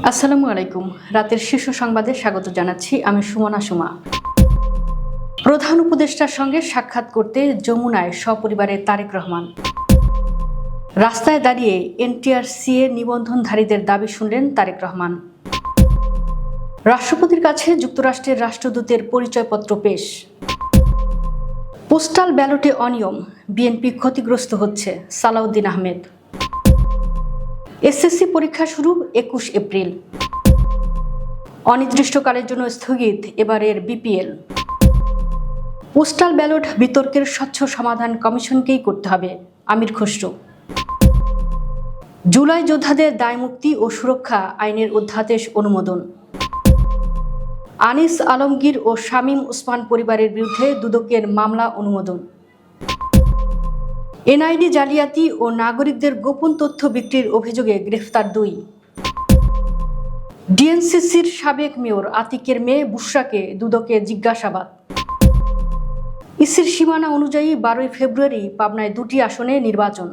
আসসালামু আলাইকুম। রাতের শীর্ষ সংবাদে স্বাগত জানাচ্ছি। আমি সুমনা সুমা। প্রধান উপদেষ্টার সঙ্গে সাক্ষাৎ করতে যমুনায় সপরিবারে তারেক রহমান। রাস্তায় দাঁড়িয়ে এনটিআরসি-এর নিবন্ধনধারীদের দাবি শুনলেন তারেক রহমান। রাষ্ট্রপতির কাছে যুক্তরাষ্ট্রের রাষ্ট্রদূতের পরিচয়পত্র পেশ। পোস্টাল ব্যালটে অনিয়ম, বিএনপি ক্ষতিগ্রস্ত হচ্ছে, সালাউদ্দিন আহমেদ। এসএসসি পরীক্ষা শুরু 21 এপ্রিল। অনির্দিষ্টকালের জন্য স্থগিত এবারের বিপিএল। পোস্টাল ব্যালট বিতর্কের স্বচ্ছ সমাধান কমিশনকেই করতে হবে, আমির খসরু। জুলাই যোদ্ধাদের দায়মুক্তি ও সুরক্ষা আইনের অধ্যাদেশ অনুমোদন। আনিস আলমগীর ও শামীম ওসমান পরিবারের বিরুদ্ধে দুদকের মামলা অনুমোদন। এনআইডি জালিয়াতি ও নাগরিকদের গোপন তথ্য বিক্রির অভিযোগে গ্রেফতার 2। ডিএনসিসির সাবেক মেয়র আতিকের মেয়ে বুশরাকে দুদকে জিজ্ঞাসাবাদ। ইসির সীমানা অনুযায়ী 12 ফেব্রুয়ারি পাবনায় 2টি আসনে নির্বাচন।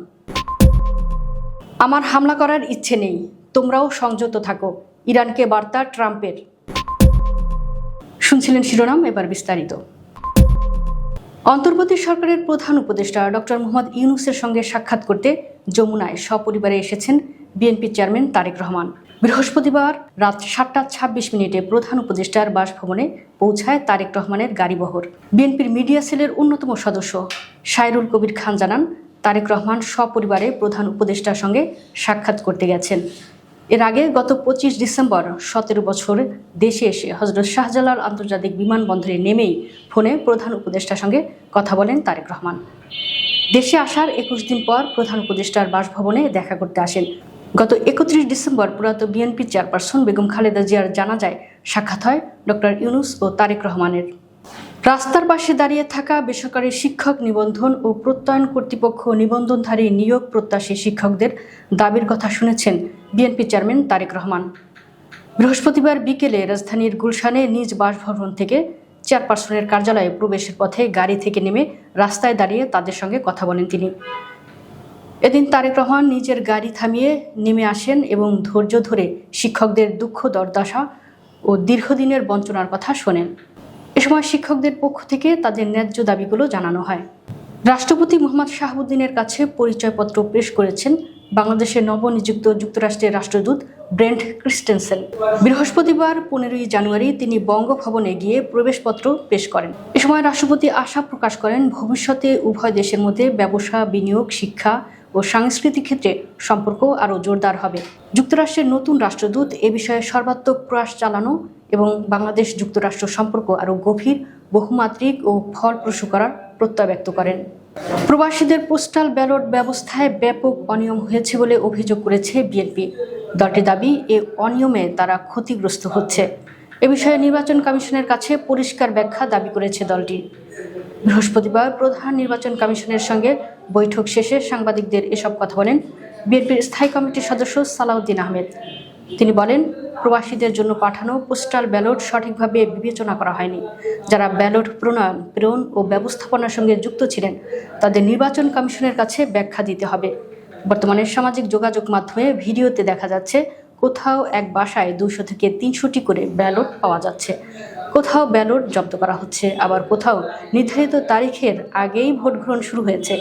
আমার হামলা করার ইচ্ছে নেই, তোমরাও সংযত থাকো, ইরানকে বার্তা ট্রাম্পের। শুনছিলেন শিরোনাম, এবার বিস্তারিত। অন্তর্বর্তী সরকারের প্রধান উপদেষ্টা ডক্টর মোহাম্মদ ইউনূসের সঙ্গে সাক্ষাৎ করতে যমুনায় সপরিবারে এসেছেন বিএনপি চেয়ারম্যান তারেক রহমান। বৃহস্পতিবার রাত 7:26 প্রধান উপদেষ্টার বাসভবনে পৌঁছায় তারেক রহমানের গাড়িবহর। বিএনপির মিডিয়া সেলের অন্যতম সদস্য সাইরুল কবির খান জানান, তারেক রহমান সপরিবারে প্রধান উপদেষ্টার সঙ্গে সাক্ষাৎ করতে গেছেন। এর আগে গত 25 ডিসেম্বর 17 বছর দেশে এসে হযরত শাহজালাল আন্তর্জাতিক বিমানবন্দরে নেমেই ফোনে প্রধান উপদেষ্টার সঙ্গে কথা বলেন তারেক রহমান। দেশে আসার 21 দিন পর প্রধান উপদেষ্টার বাসভবনে দেখা করতে আসেন। গত 31 ডিসেম্বর প্রয়াত বিএনপি চেয়ারপারসন বেগম খালেদা জিয়ার জানাজায় সাক্ষাৎ হয় ডক্টর ইউনূস ও তারেক রহমানের। রাস্তার পাশে দাঁড়িয়ে থাকা বেসরকারি শিক্ষক নিবন্ধন ও প্রত্যয়ন কর্তৃপক্ষ নিবন্ধনধারী নিয়োগ প্রত্যাশী শিক্ষকদের দাবির কথা শুনেছেন বিএনপি চেয়ারম্যান তারেক রহমান। বৃহস্পতিবার বিকেলে রাজধানীর গুলশানে নিজ বাসভবন থেকে চেয়ারপারসনের কার্যালয়ে প্রবেশের পথে গাড়ি থেকে নেমে রাস্তায় দাঁড়িয়ে তাদের সঙ্গে কথা বলেন তিনি। এদিন তারেক রহমান নিজের গাড়ি থামিয়ে নেমে আসেন এবং ধৈর্য ধরে শিক্ষকদের দুঃখ দুর্দশা ও দীর্ঘদিনের বঞ্চনার কথা শোনেন। এ সময় শিক্ষকদের পক্ষ থেকে তাদের ন্যায্য দাবিগুলো জানানো হয়। রাষ্ট্রপতি মোহাম্মদ শাহাবুদ্দিনের কাছে পরিচয়পত্র পেশ করেছেন বাংলাদেশের নবনিযুক্ত যুক্তরাষ্ট্রের রাষ্ট্রদূত ব্রেন্ট ক্রিস্টেনসেন। বৃহস্পতিবার 15 জানুয়ারি তিনি বঙ্গভবনে গিয়ে প্রবেশপত্র পেশ করেন। এ সময় রাষ্ট্রপতি আশা প্রকাশ করেন, ভবিষ্যতে উভয় দেশের মধ্যে ব্যবসা, বিনিয়োগ, শিক্ষা ও সাংস্কৃতিক ক্ষেত্রে সম্পর্ক আরও জোরদার হবে। যুক্তরাষ্ট্রের নতুন রাষ্ট্রদূত এ বিষয়ে সর্বাত্মক প্রয়াস চালানো এবং বাংলাদেশ যুক্তরাষ্ট্র সম্পর্ক আরও গভীর, বহুমাত্রিক ও ফলপ্রসূ করার প্রত্যয় ব্যক্ত করেন। প্রবাসীদের পোস্টাল ব্যালট ব্যবস্থায় ব্যাপক অনিয়ম হয়েছে বলে অভিযোগ করেছে বিএনপি। দলটির দাবি, এ অনিয়মে তারা ক্ষতিগ্রস্ত হচ্ছে। এ বিষয়ে নির্বাচন কমিশনের কাছে পরিষ্কার ব্যাখ্যা দাবি করেছে দলটি। বৃহস্পতিবার প্রধান নির্বাচন কমিশনের সঙ্গে বৈঠক শেষে সাংবাদিকদের এসব কথা বলেন বিএনপির স্থায়ী কমিটির সদস্য সালাউদ্দিন আহমেদ। তিনি বলেন, প্রবাসীদের জন্য পাঠানো পোস্টাল ব্যালট সঠিকভাবে বিবেচনা করা হয়নি। যারা ব্যালট প্রণয়ন, প্রেরণ ও ব্যবস্থাপনার সঙ্গে যুক্ত ছিলেন তাদের নির্বাচন কমিশনের কাছে ব্যাখ্যা দিতে হবে। বর্তমানে সামাজিক যোগাযোগ মাধ্যমে ভিডিওতে দেখা যাচ্ছে কোথাও এক বাসায় 200 থেকে 300টি করে ব্যালট পাওয়া যাচ্ছে, কোথাও ব্যালট জব্দ করা হচ্ছে, আবার কোথাও নির্ধারিত তারিখের আগেই ভোট গ্রহণ শুরু হয়েছে।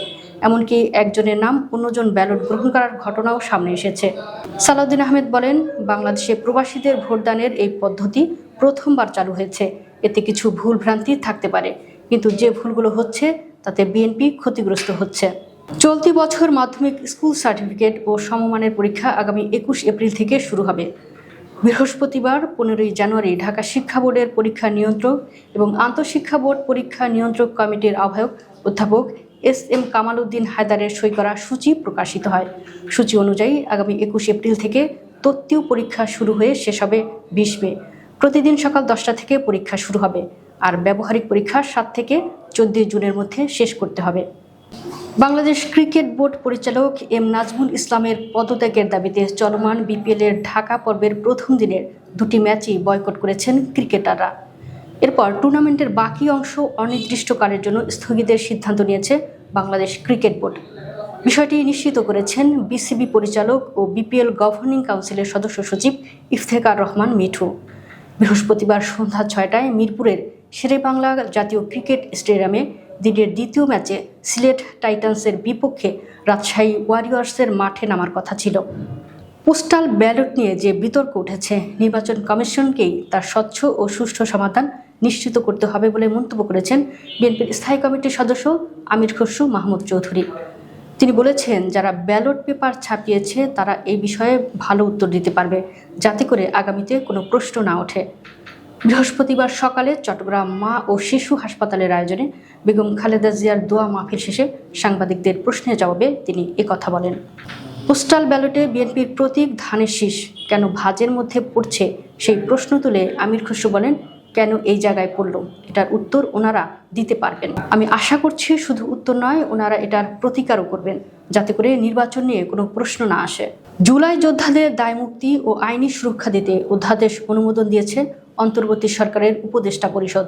এমনকি একজনের নাম অন্যজন ব্যালট গ্রহণ করার ঘটনাও সামনে এসেছে। সালাউদ্দিন আহমেদ বলেন, বাংলাদেশে প্রবাসীদের ভোটদানের এই পদ্ধতি প্রথমবার চালু হয়েছে। এতে কিছু ভুলভ্রান্তি থাকতে পারে, কিন্তু যে ভুলগুলো হচ্ছে তাতে বিএনপি ক্ষতিগ্রস্ত হচ্ছে। চলতি বছর মাধ্যমিক স্কুল সার্টিফিকেট ও সমমানের পরীক্ষা আগামী 21 এপ্রিল থেকে শুরু হবে। বৃহস্পতিবার 15 জানুয়ারি ঢাকা শিক্ষা বোর্ডের পরীক্ষা নিয়ন্ত্রক এবং আন্তঃশিক্ষা বোর্ড পরীক্ষা নিয়ন্ত্রক কমিটির আহ্বায়ক অধ্যাপক এস.এম. কামাল উদ্দিন হায়দারের সই করা সূচি প্রকাশিত হয়। সূচি অনুযায়ী আগামী 21 এপ্রিল থেকে তত্ত্বীয় পরীক্ষা শুরু হয়ে শেষ হবে 20 মে। প্রতিদিন সকাল 10টা থেকে পরীক্ষা শুরু হবে, আর ব্যবহারিক পরীক্ষা 7 থেকে 14 জুনের মধ্যে শেষ করতে হবে। বাংলাদেশ ক্রিকেট বোর্ড পরিচালক এম নাজমুল ইসলামের পদত্যাগের দাবিতে চলমান বিপিএলের ঢাকা পর্বের প্রথম দিনের 2টি ম্যাচই বয়কট করেছেন ক্রিকেটাররা। এরপর টুর্নামেন্টের বাকি অংশ অনির্দিষ্টকালের জন্য স্থগিতের সিদ্ধান্ত নিয়েছে বাংলাদেশ ক্রিকেট বোর্ড। বিষয়টি নিশ্চিত করেছেন বিসিবি পরিচালক ও বিপিএল গভর্নিং কাউন্সিলের সদস্য সচিব ইফতেখার রহমান মিঠু। বৃহস্পতিবার সন্ধ্যা 6টায় মিরপুরের শেরেবাংলা জাতীয় ক্রিকেট স্টেডিয়ামে দিনের দ্বিতীয় ম্যাচে সিলেট টাইটান্সের বিপক্ষে রাজশাহী ওয়ারিয়র্সের মাঠে নামার কথা ছিল। পোস্টাল ব্যালট নিয়ে যে বিতর্ক উঠেছে, নির্বাচন কমিশনকেই তার স্বচ্ছ ও সুষ্ঠু সমাধান নিশ্চিত করতে হবে বলে মন্তব্য করেছেন বিএনপির স্থায়ী কমিটির সদস্য আমির খসরু মাহমুদ চৌধুরী। তিনি বলেছেন, যারা ব্যালট পেপার ছাপিয়েছে তারা এই বিষয়ে ভালো উত্তর দিতে পারবে, যাতে করে আগামীতে কোনো প্রশ্ন না ওঠে। বৃহস্পতিবার সকালে চট্টগ্রাম মা ও শিশু হাসপাতালের আয়োজনে বেগম খালেদা জিয়ার দোয়া মাহফিল শেষে সাংবাদিকদের প্রশ্নের জবাবে তিনি একথা বলেন। পোস্টাল ব্যালটে বিএনপির প্রতীক ধানের শীষ কেন ভাজের মধ্যে পড়ছে সেই প্রশ্ন তুলে আমির খসরু বলেন, কেন এই জায়গায় পড়ল এটার উত্তর ওনারা দিতে পারবেন। আমি আশা করছি শুধু উত্তর নয়, ওনারা এটার প্রতিকারও করবেন, যাতে করে নির্বাচন নিয়ে কোনো প্রশ্ন না আসে। জুলাই যোদ্ধাদের দায়মুক্তি ও আইনি সুরক্ষা দিতে অধ্যাদেশ অনুমোদন দিয়েছে অন্তর্বর্তী সরকারের উপদেষ্টা পরিষদ।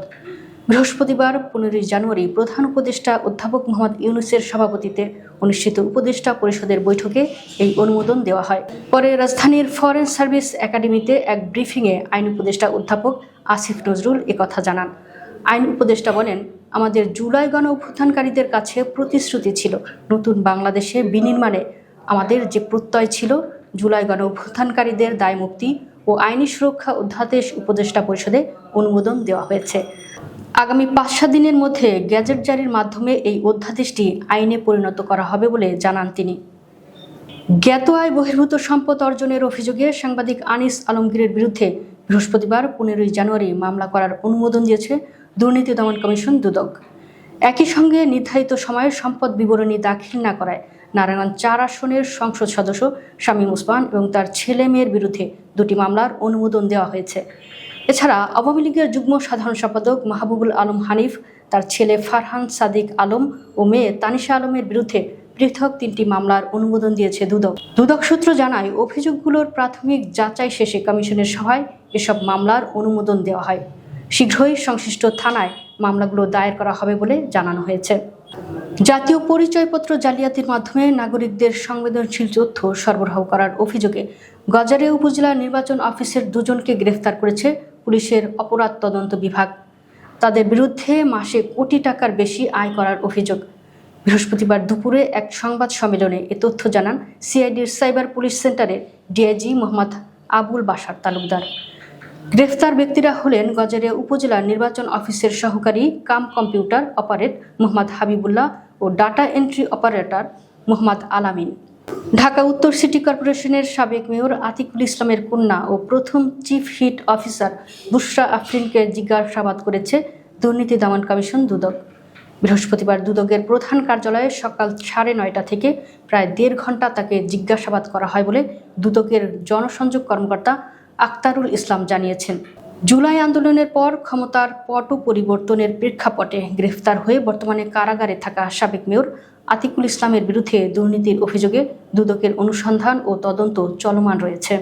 বৃহস্পতিবার 15 জানুয়ারি প্রধান উপদেষ্টা অধ্যাপক মোহাম্মদ ইউনূসের সভাপতিত্বে অনুষ্ঠিত উপদেষ্টা পরিষদের বৈঠকে এই অনুমোদন দেওয়া হয়। পরে রাজধানীর ফরেন সার্ভিস একাডেমিতে এক ব্রিফিংয়ে আইন উপদেষ্টা অধ্যাপক আসিফ নজরুল একথা জানান। আইন উপদেষ্টা বলেন, আমাদের জুলাই গণ অভ্যুত্থানকারীদের কাছে প্রতিশ্রুতি ছিল নতুন বাংলাদেশে বিনির্মাণে আমাদের যে প্রত্যয় ছিল, জুলাই গণ অভ্যুত্থানকারীদের দায়মুক্তি ও আইনি সুরক্ষা অধ্যাদেশ উপদেষ্টা পরিষদে অনুমোদন দেওয়া হয়েছে। আগামী 5-7 দিনের মধ্যে গ্যাজেট জারির মাধ্যমে এই অধ্যাদেশটি আইনে পরিণত করা হবে বলে জানান তিনি। জ্ঞাত আয় বহির্ভূত সম্পদ অর্জনের অভিযোগে সাংবাদিক আনিস আলমগীরের বিরুদ্ধে বৃহস্পতিবার 15 জানুয়ারি মামলা করার অনুমোদন দিয়েছে দুর্নীতি দমন কমিশন দুদক। একই সঙ্গে নির্ধারিত সময়ে সম্পদ বিবরণী দাখিল না করায় নারায়ণগঞ্জ 4 আসনের সংসদ সদস্য শামীম ওসমান এবং তার ছেলে মেয়ের বিরুদ্ধে 2টি মামলার অনুমোদন দেওয়া হয়েছে। এছাড়া আওয়ামী লীগের যুগ্ম সাধারণ সম্পাদক মাহবুবুল আলম হানিফ, তার ছেলে ফারহান সাদিক আলম ও মেয়ে তানিশা আলমের বিরুদ্ধে পৃথক 3টি মামলার অনুমোদন দিয়েছে দুদক। দুদক সূত্র জানায়, অভিযোগগুলোর প্রাথমিক যাচাই শেষে কমিশনের সভায় এসব মামলার অনুমোদন দেওয়া হয়। শীঘ্রই সংশ্লিষ্ট থানায় মামলাগুলো দায়ের করা হবে বলে জানানো হয়েছে। জাতীয় পরিচয়পত্র জালিয়াতির মাধ্যমে নাগরিকদের সংবেদনশীল তথ্য সরবরাহ করার অভিযোগে গজারিয়া উপজেলা নির্বাচন অফিসের 2 জনকে গ্রেফতার করেছে পুলিশের অপরাধ তদন্ত বিভাগ। তাদের বিরুদ্ধে মাসে কোটি টাকার বেশি আয় করার অভিযোগ। বৃহস্পতিবার দুপুরে এক সংবাদ সম্মেলনে এ তথ্য জানান সিআইডির সাইবার পুলিশ সেন্টারের ডিআইজি মোহাম্মদ আবুল বাশার তালুকদার। গ্রেফতার ব্যক্তিরা হলেন গজারিয়া উপজেলা নির্বাচন অফিসের সহকারী cum computer operator Mohammad Habibullah ও data entry operator Mohammad Alamin. Dhaka উত্তর সিটি কর্পোরেশনের সাবেক মেয়র আতিকুল ইসলামের কন্যা ও প্রথম চিফ হিট অফিসার বুশরা আফরিনকে জিজ্ঞাসাবাদ করেছে দুর্নীতি দমন কমিশন দুদক। বৃহস্পতিবার দুদকের প্রধান কার্যালয়ে সকাল 9:30 থেকে প্রায় 1.5 ঘন্টা তাকে জিজ্ঞাসাবাদ করা হয় বলে দুদকের জনসংযোগ কর্মকর্তা আক্তারুল ইসলাম জানিয়েছেন। জুলাই আন্দোলনের পর ক্ষমতার পট পরিবর্তনের প্রেক্ষাপটে গ্রেফতার হয়ে বর্তমানে কারাগারে থাকা সাবেক মেয়র আতিকুল ইসলামের বিরুদ্ধে দুর্নীতির অভিযোগে দুদকের অনুসন্ধান ও তদন্ত চলমান রয়েছে।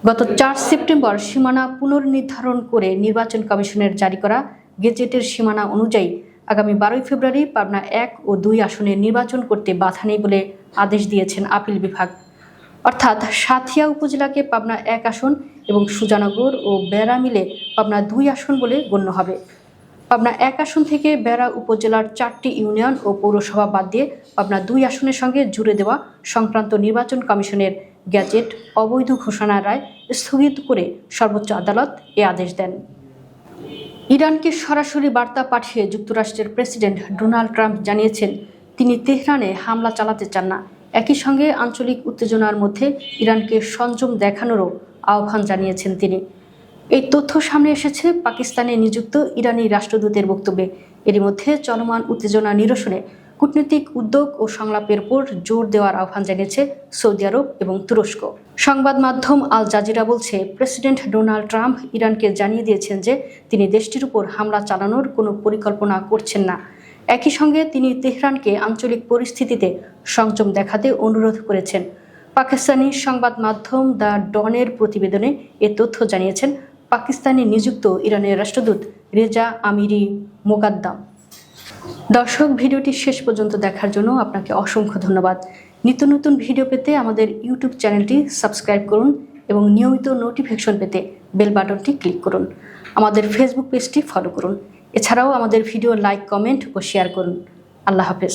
গত 4 সেপ্টেম্বর সীমানা পুনর্নির্ধারণ করে নির্বাচন কমিশনের জারি করা গেজেটের সীমানা অনুযায়ী আগামী 12 ফেব্রুয়ারি পাবনা 1 ও 2 আসনে নির্বাচন করতে বাধা নেই বলে আদেশ দিয়েছেন আপিল বিভাগ। অর্থাৎ সাঁথিয়া উপজেলাকে পাবনা 1 আসন এবং সুজানগর ও বেড়া মিলে পাবনা 2 আসন বলে গণ্য হবে। পাবনা 1 আসন থেকে বেড়া উপজেলার 4টি ইউনিয়ন ও পৌরসভা বাদ দিয়ে পাবনা 2 আসনের সঙ্গে জুড়ে দেওয়া সংক্রান্ত নির্বাচন কমিশনের গ্যাজেট অবৈধ ঘোষণার রায় স্থগিত করে সর্বোচ্চ আদালত এ আদেশ দেন। ইরানকে সরাসরি বার্তা পাঠিয়ে যুক্তরাষ্ট্রের প্রেসিডেন্ট ডোনাল্ড ট্রাম্প জানিয়েছেন, তিনি তেহরানে হামলা চালাতে চান না। একই সঙ্গে আঞ্চলিক উত্তেজনার মধ্যে ইরানকে সংযম দেখানোরও আহ্বান জানিয়েছেন তিনি। এই তথ্য সামনে এসেছে পাকিস্তানে নিযুক্ত ইরানি রাষ্ট্রদূতের বক্তব্যে। এরই মধ্যে চলমান উত্তেজনা নিরসনে কূটনৈতিক উদ্যোগ ও সংলাপের উপর জোর দেওয়ার আহ্বান জানিয়েছে সৌদি আরব এবং তুরস্ক। সংবাদ মাধ্যম আল জাজিরা বলছে, প্রেসিডেন্ট ডোনাল্ড ট্রাম্প ইরানকে জানিয়ে দিয়েছেন যে তিনি দেশটির উপর হামলা চালানোর কোনো পরিকল্পনা করছেন না। একই সঙ্গে তিনি তেহরানকে আঞ্চলিক পরিস্থিতিতে সংযম দেখাতে অনুরোধ করেছেন। পাকিস্তানি সংবাদ মাধ্যম দ্য ডনের প্রতিবেদনে এ তথ্য জানিয়েছেন পাকিস্তানে নিযুক্ত ইরানের রাষ্ট্রদূত রেজা আমিরি মোকাদ্দাম। দর্শক, ভিডিওটি শেষ পর্যন্ত দেখার জন্য আপনাকে অসংখ্য ধন্যবাদ। নিত্য নতুন ভিডিও পেতে আমাদের ইউটিউব চ্যানেলটি সাবস্ক্রাইব করুন এবং নিয়মিত নোটিফিকেশন পেতে বেল বাটনটি ক্লিক করুন। আমাদের ফেসবুক পেজটি ফলো করুন। এছাড়াও আমাদের ভিডিও লাইক, কমেন্ট ও শেয়ার করুন। আল্লাহ হাফেজ।